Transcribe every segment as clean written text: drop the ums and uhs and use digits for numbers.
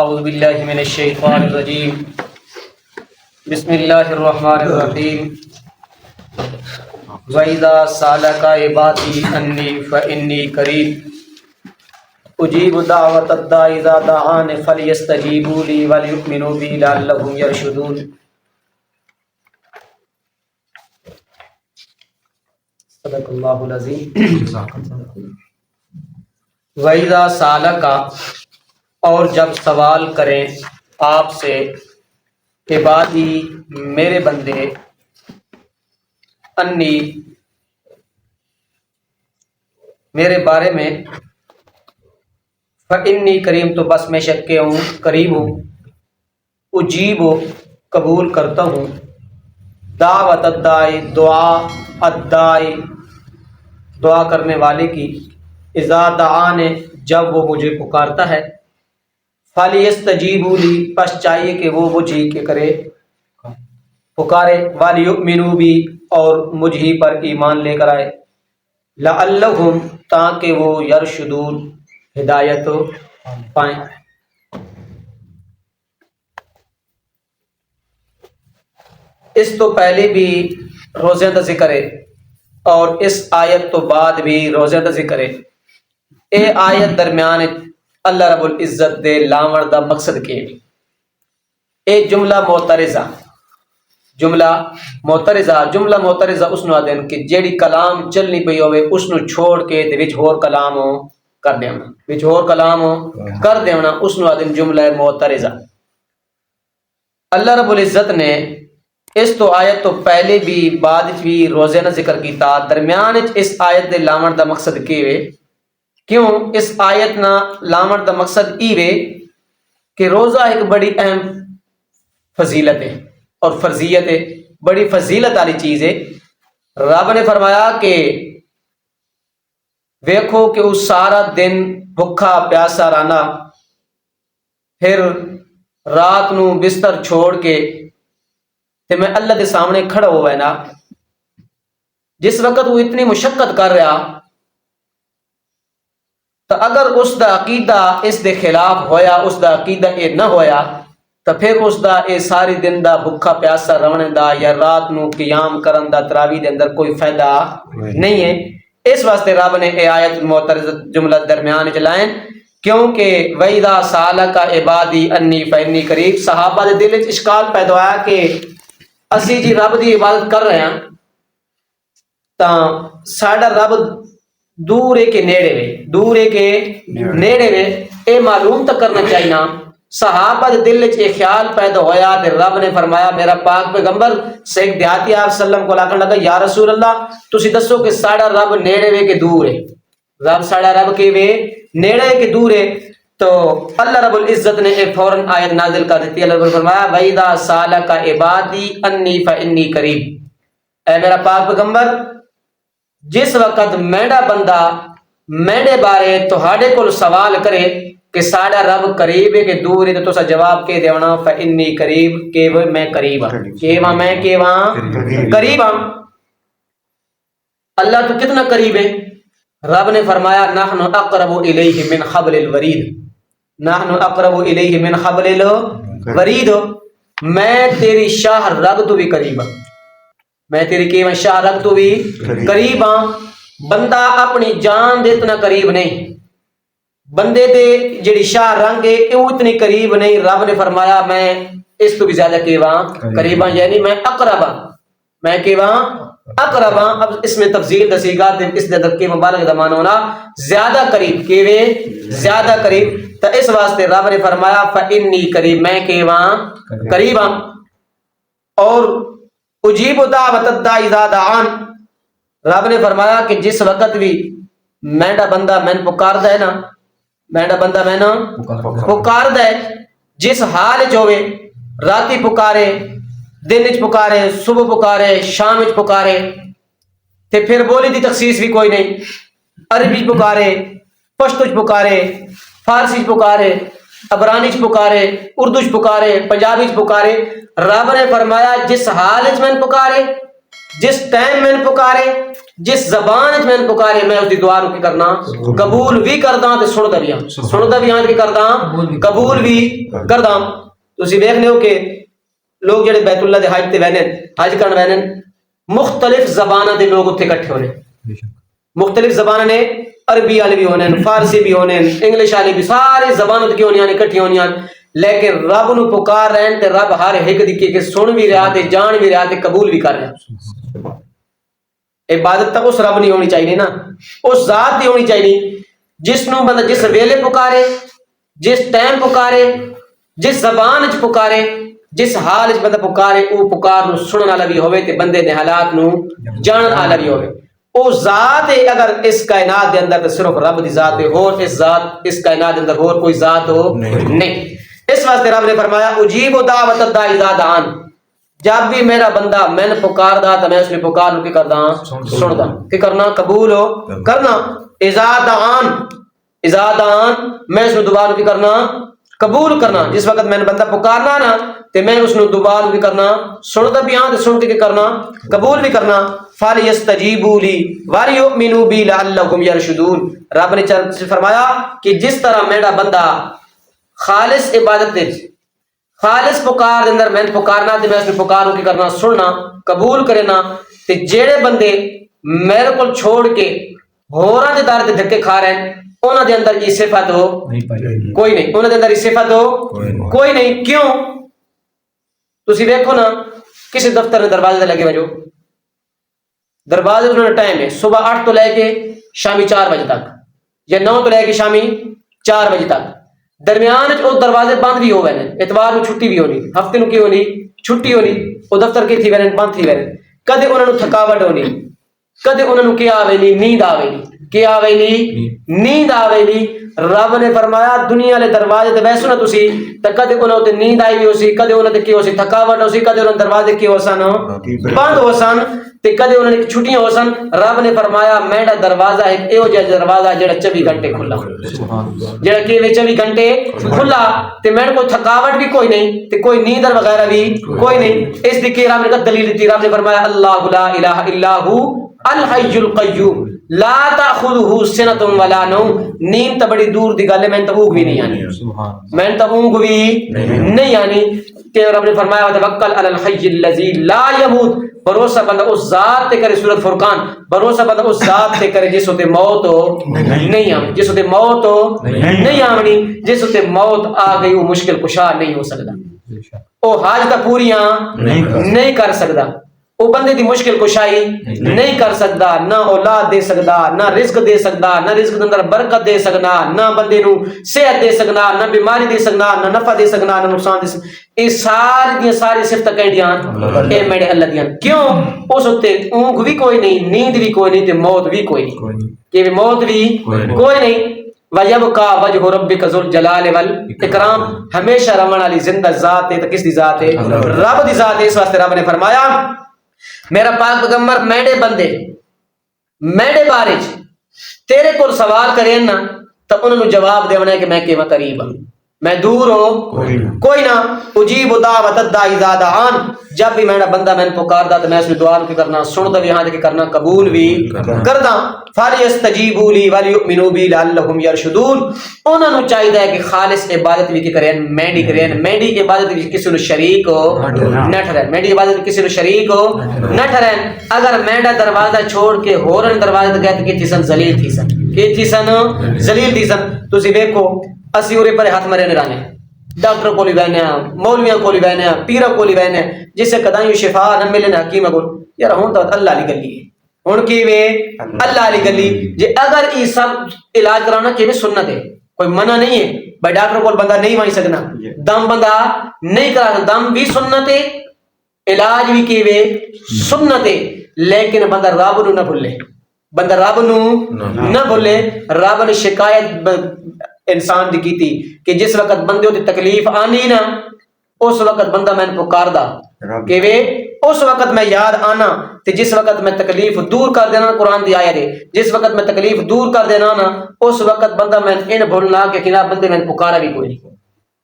اعوذ باللہ من الشیطان الرجیم بسم اللہ الرحمن الرحیم وَإِذَا سَأَلَكَ عِبَادِي عَنِّي فَإِنِّي قَرِيبٌ أُجِيبُ دَعْوَةَ الدَّاعِ إِذَا دَعَانِ فَلْيَسْتَجِيبُوا لِي وَلْيُؤْمِنُوا بِي لَعَلَّهُمْ يَرْشُدُونَ۔ صدق اللہ العظیم۔ وَإِذَا سَأَلَكَ، اور جب سوال کریں آپ سے، عبادی میرے بندے، انی میرے بارے میں، فَإِنِّي قریب تو بس میں شک کے ہوں، قریب ہوں، اجیب قبول کرتا ہوں، دعوت الداعی دعا، الداعی دعا کرنے والے کی، اذا دعانے جب وہ مجھے پکارتا ہے، فَلْيَسْتَجِيبُوا لِي پس چاہیے کہ وہ مجھے کے کرے پکارے، وَلْيُؤْمِنُوا بِي اور مجھ ہی پر ایمان لے کر آئے، لَعَلَّهُمْ تاکہ وہ یرشدون ہدایت پائیں۔ اس تو پہلے بھی روزے کا ذکر ہے اور اس آیت تو بعد بھی روزے کا ذکر ہے۔ اے آیت درمیان اللہ رب العزت دے لاون دا مقصد کے اے جملہ معترضہ، جملہ معترضہ اس نو آدن کہ جیڑی کلام چلنی پئی ہوئے اس نو چھوڑ کے دے وچ ہور کلام کر دیونا، اس نو آدن جملہ معترضہ۔ اللہ رب العزت نے اس تو آیت تو پہلے بھی بعد بھی روزے نہ ذکر کیتا، درمیان اس آیت دے لاون دا مقصد کیوے؟ کیوں اس آیت نہ لاون دا مقصد ایوے کہ روزہ ایک بڑی اہم فضیلت ہے اور فرضیت ہے، بڑی فضیلت والی چیز ہے۔ رب نے فرمایا کہ ویکھو کہ اس سارا دن بھکھا پیاسا رہنا، پھر رات نو بستر چھوڑ کے تے میں اللہ دے سامنے کھڑا ہوا ہے نا، جس وقت وہ اتنی مشقت کر رہا، تو اگر اس دا عقیدہ اس دے خلاف ہویا، اس دا عقیدہ اے نہ ہویا، تو پھر اس دا اے ساری دن دا بھکھا پیاسا رہنے دا یا رات نو قیام کرن دا تراویح دے اندر کوئی فائدہ نہیں ہے۔ اس واسطے رب نے اے آیت معترض جملہ درمیان چلائیں، کیونکہ وَإِذَا سَأَلَكَ عِبَادِي عَنِّي فَإِنِّي قَرِيبٌ۔ صحابہ دے دل وچ اشکال پیدا ہوا کہ اسی جی رب دی عبادت کر رہے ہیں تاں ساڈا رب دور ہے کہ نیڑے وے، دور ہے کہ نیڑے وے، اے معلوم تو کرنا چاہیے نا۔ صحابہ دے دل وچ یہ خیال پیدا ہویا تے رب نے فرمایا، میرا پاک پیغمبر سے ایک دیہاتی آپ سلم کو لاکھن لگا، یا رسول اللہ تسی دسو کہ ساڈا رب نیڑے وے کہ دور ہے؟ رب ساڈا رب کے وے نیڑے ہے کہ دور ہے؟ تو اللہ رب العزت نے ایک فوراً آیت نازل کر دیتی۔ اللہ رب نے فرمایا، وَإِذَا سَأَلَكَ عِبَادِي عَنِّي فَإِنِّي قَرِيبٌ۔ اے میرا پاک پیغمبر، جس وقت میرا بندہ میرے بارے تہاڈے کول سوال کرے کہ ساڈا رب قریب ہے کہ دور ہے، تو تسا جواب کے دیونا فَإِنِّي قَرِيبٌ، کہ میں قریب ہاں، میں قریب ہاں۔ اللہ تو کتنا قریب ہے؟ رب نے فرمایا، نحن اقرب الیہ من حبل الورید، نحن اقرب الیہ من حبل الورید، میں تیری شاہ رگ تو بھی قریب ہاں، میں تیری کہ شاہ رگ تو بھی قریب ہاں۔ بندہ اپنی جان دے اتنا قریب نہیں، بندے دے جڑی شاہ رنگ ہے وہ اتنی قریب نہیں۔ رب نے فرمایا میں اس تو بھی زیادہ قریب ہاں، یعنی میں اقرب ہاں، میں اقرب ہاں۔ اب اس میں تفضیل دسی گا، اس اندر کے مبالغہ دا معنی ہونا زیادہ قریب، کہ وہ زیادہ قریب۔ تو اس واسطے رب نے فرمایا فإنی قریب، میں قریب ہاں۔ اور اجیب دعوت الداعی اذا دعان، رب نے فرمایا کہ جس وقت بھی میرا بندہ میں پکاردا ہے نا، میرا بندہ میں پکاردا ہے، جس حال وچ ہوے، راتی پکارے، دن وچ پکارے، صبح پکارے، شام وچ پکارے، تے پھر بولی دی تخصیص بھی کوئی نہیں، عربی پکارے، پشتو پکارے، فارسی پکارے، عبرانی پکارے، اردو پکارے، پنجابی پکارے، رب نے فرمایا جس حال وچ میں پکارے، جس ٹائم میں پکارے، جس زبان میں پکارے میں اس دی دعا نو کی کرنا قبول بھی کردا تے سندا بھی ہاں کی کردا قبول بھی کردا. تسی دیکھنے ہو کہ لوگ جڑے بیت اللہ دے حج تے وینن حج کرن وینن مختلف زباناں دے لوگ اتنے اکٹھے ہونے مختلف زباناں نے عربی والے بھی ہونے فارسی بھی ہونے انگلش والے بھی سارے زبانوں کی ہونیاں اکٹھی ہونیاں لیکن رب نو پکار رہے تے رب ہر ایک دی کہ سن بھی رہا تے جان بھی رہا تے قبول بھی کر رہا. عبادت تک اس رب نہیں ہونی چاہیے نا اس ذات دی ہونی چاہیے جس نو بندہ جس ویلے پکارے جس ٹائم پکارے جس زبان وچ پکارے جس حال وچ بندہ پکارے او پکار نو سنن والا بھی ہوے تے بندے دے حالات نو جانن والا بھی ہوے. او ذات ہے اگر اس کائنات دے اندر تے صرف رب دی ذات ہے اور اس ذات اس کائنات دے اندر اور کوئی ذات ہو نہیں. اس واسطے رب نے فرمایا اجیب دعوت الداعی اذا دعان جب بھی میرا بندہ میں نے پکار دا تو میں اس نے پکار نو کی کردا سندا کی کرنا قبول ہو کرنا. اذا دعان میں اس نو دعا نو کی کرنا قبول کرنا. جس وقت میں نے بندہ پکارنا نا تے میں اس نو دعا نو کی کرنا سندا بھی ہاں تے سن کے کرنا قبول بھی کرنا. فَلْيَسْتَجِيبُوا لِي وَلْيُؤْمِنُوا بِي لَعَلَّهُمْ يَرْشُدُونَ. رب نے فرمایا کہ جس طرح میرا بندہ خالص عبادت دے خالص پکار دے اندر میں پکارنا تے میں اس نے پکاروں کی کرنا سننا قبول کرنا تے جیڑے بندے میرے کو چھوڑ کے ہوراں دے دار تے دھکے کھا رہے ہیں انہاں دے اندر یہ صفت ہو کوئی نہیں انہاں دے اندر یہ صفت ہو کوئی نہیں. کیوں تسی دیکھو نا کسی دفتر میں دروازے تے لگے وجو دروازے انہوں نے ٹائم ہے صبح 8 تو لے کے شامی 4 بجے تک یا 9 تو لے کے شامی 4 بجے تک درمیان او دروازے بند بھی ہو گئے اتوار کو چھٹی بھی ہونی ہفتے نو کی ہونی چھٹی ہونی او دفتر کی تھی وین بند تھی وین کدے انہاں نو تھکاوٹ ہونی کدے انہاں نو کیا آوے نہیں نیند آوے نہیں کیا آوے نہیں نیند آوے نہیں. رب نے فرمایا دنیا والے دروازے تے ویسو نا تسی تے کدے انہاں تے نیند آئی ہو سی کدے انہاں تے کی ہو سی تھکاوٹ ہو سی کدے انہاں دروازے کی ہو سن بند ہو سن تے کدے انہاں نے چھٹیاں ہو سن. رب نے فرمایا میرا دروازہ ایک ایو جہا دروازہ جڑا 24 گھنٹے کھلا جڑا کہ 24 گھنٹے کھلا تے میرے کو تھکاوٹ بھی کوئی نہیں تے کوئی نیند وغیرہ بھی کوئی نہیں. اس دی کہ رب نے دلیل دی رب نے فرمایا اللہ لا الہ الا هو الحی القیوم لا تاخذہ سنۃ ولا نوم. نیند تو بڑی دور دی گل ہے میں تو اونگ بھی نہیں آنی میں تو اونگ بھی نہیں آنی. کہ رب نے فرمایا وتوکل علی الحی الذی لا یموت بھروسہ بندہ اس ذات تے کرے. سورۃ فرقان بھروسہ بندہ اس ذات تے کرے جس تے موت نہیں آونی جس تے موت نہیں آونی جس تے موت آ گئی وہ مشکل کشا نہیں ہو سکتا او حاجت پوریاں نہیں کر سکتا وہ بندے دی مشکل کشائی نہیں کر سکتا نہ اولاد دے سکتا نہ رزق دے سکتا نہ رزق دے اندر برکت دے سکنا نہ بندے نو صحت دے سکنا نہ بیماری دے سکنا نہ نفع دے سکنا نہ نقصان دے سکنا. یہ ساری صفتاں کہڑیاں اے میرے اللہ دیاں. کیوں اس تے اونگ بھی کوئی نہیں نیند بھی کوئی نہیں تے موت بھی کوئی نہیں کہ موت بھی کوئی نہیں. وَيَبْقَى وَجْهُ رَبِّكَ ذُو الْجَلَالِ وَالْإِكْرَامِ ہمیشہ رہن والی زندہ ذات ہے تو کس دی ذات ہے رب دی ذات ہے. اس واسطے رب نے فرمایا میرا پاک پیغمبر میرے بندے میرے بارے تیرے کو سوال کریں نا تو انہوں نے جواب دینا ہے کہ میں کیوں قریب ہوں میں دور ہوں کوئی نہ. اجیب دعوت الداعی اذا دعان جب بھی میرا بندہ میں پکاردا تو میں اس نے دعا کی کرنا سندا بھی ہاں کہ کرنا قبول بھی کردا. فَلْيَسْتَجِيبُوا لِي وَلْيُؤْمِنُوا بِي لَعَلَّهُمْ يَرْشُدُونَ. انہاں نوں چاہیے کہ خالص عبادت بھی کریں میری کریں میری عبادت بھی کسی نو شریک ہو نہ ٹھہریں میری عبادت کسی نو شریک ہو نہ ٹھہریں. اگر میرا دروازہ چھوڑ کے ہورن دروازے تے گئے تو کی تھی ذلیل تھی سن کی تھی سن ذلیل تھی سن. تسی دیکھو اسی اورے پر ہاتھ مرے رانے ڈاکٹر کو لیوانے مولویاں کو لیوانے پیرا کو لیوانے جس سے کدائیں شفا نہ ملے نہ حکیم کو یار ہوں تو اللہ علی گلی ہے ہن کی وے اللہ علی گلی جے اگر ای سب علاج کرانا کہ سنت ہے کوئی منع نہیں ہے بھائی ڈاکٹر کو بندہ نہیں مانی سکنا دم بندہ نہیں کرا دم بھی سنت ہے علاج بھی کی وے سنت ہے لیکن بندہ رب نو نہ بھولے بندہ رب نو نہ بھولے. رب نے شکایت انسان دی کی تھی کہ جس وقت بندے ہوتی تکلیف آنی نا اس وقت بندہ میں پکاردا کہ وے اس وقت میں یاد آنا تے جس وقت میں تکلیف دور کر دینا قرآن دی آیت ہے جس وقت میں تکلیف دور کر دینا نا اس وقت بندہ میں ان بھولنا کہ کنا بندے میں پکارا بھی کوئی نہیں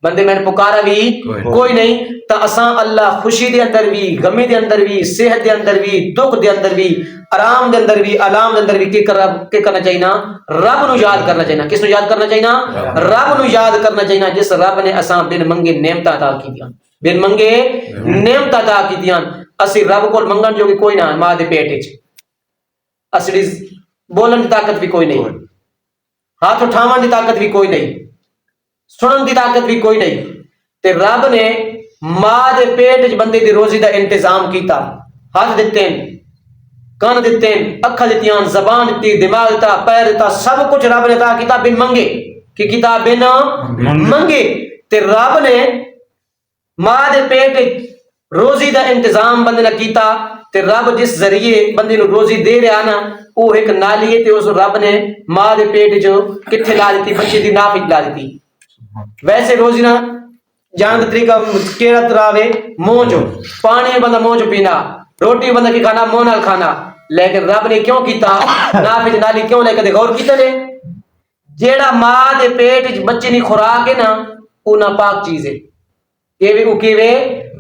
بندے میں نے پکارا بھی کوئی نہیں تو اساں اللہ خوشی دے اندر بھی غمی دے اندر بھی صحت دے اندر بھی دکھ دے اندر بھی آرام دے اندر بھی علام دے اندر بھی کی کرنا چاہیے نا رب نو یاد کرنا چاہیے. کس نو یاد کرنا چاہیے نا رب نو یاد کرنا چاہیے جس رب نے اساں بن منگے نعمت عطا کیتیاں بن منگے نعمت عطا کیتیاں. اسی رب کول منگن جو کوئی نہ ماں دے پیٹ وچ اصلی بولن دی طاقت بھی کوئی نہیں ہاتھ اٹھاون دی طاقت بھی کوئی نہیں سنن دی طاقت بھی کوئی نہیں تے رب نے ماں دے پیٹ وچ بندے دی روزی دا انتظام کیتا. ہاتھ دتے کان دتے اکھاں دتیاں زبان دتی دماغ دتا پیر دتا سب کچھ رب نے عطا کیتا بن منگے کہ کتاب بن منگے. تے رب نے ماں دے پیٹ روزی دا انتظام بندے نے کیتا تے رب جس ذریعے بندے نو روزی دے رہا نا وہ ایک نالی ہے تے اس رب نے ماں دے پیٹ جو کتھے لا دیتی بچے دی ناف لا دیتی. ویسے روزی نا جان دا طریقہ کیڑا تراوے منہ جو پانی بندہ منہ جو پینا روٹی بندہ کی کھانا منہ نال کھانا لیکن رب نے کیوں کیتا ناف وچ نالی کیوں لے کے غور کیتا نے جیڑا ماں دے پیٹ وچ بچے دی خوراک ہے نا وہ ناپاک چیز ہے کیوے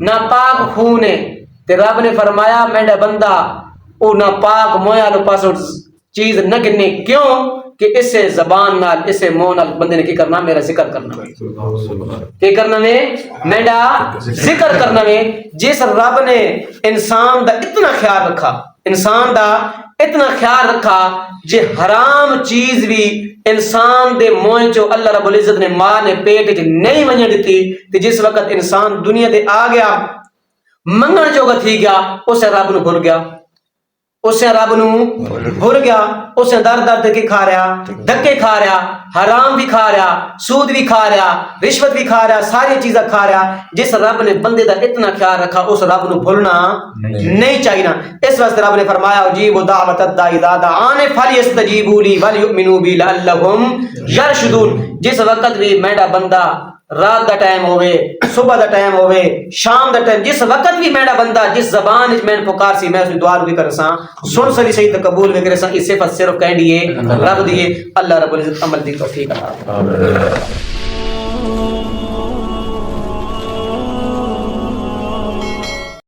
ناپاک خون ہے تے رب نے فرمایا میرا بندہ او ناپاک مویا نو پاسو چیز نہ گننے کیوں کہ اسے زبان نال اسے منہ نال بندے نے کی کرنا میرا ذکر کرنا کی کرنا میں میرا ذکر کرنا میں. جس رب نے انسان دا اتنا خیال رکھا انسان دا اتنا خیال رکھا جے حرام چیز بھی انسان دے منہ چو اللہ رب العزت نے ماں نے پیٹ وچ نہیں ونجن دتی تے جس وقت انسان دنیا دے آ گیا منگن جوگا تھی گیا اسے رب نو بھول گیا اسے رب نو بھول گیا اسے در در کے کھا رہا دھکے کھا رہا حرام بھی کھا رہا سود بھی کھا رہا رشوت بھی کھا رہا ساری چیزیں کھا رہا. جس رب نے بندے دا اتنا خیال رکھا اس رب نو بھولنا نہیں چاہیے. اس واسطے رب نے فرمایا اجیبوا دعوت الداعی اذا دعان فلیستجیبوا لی ولیؤمنوا بی لعلہم یرشدون. جس وقت بھی میرا بندہ رات دا ٹائم ہوئے صبح دا ٹائم ہوئے شام دا ٹائم جس وقت بھی میرا بندہ جس زبان وچ میں پکار سی میں اس دعا بھی کرساں سن سری صحیح تے قبول بھی کرساں اس صفت صرف کہہ دیے رب دیے اللہ رب العزت عمل دی توفیق عطا.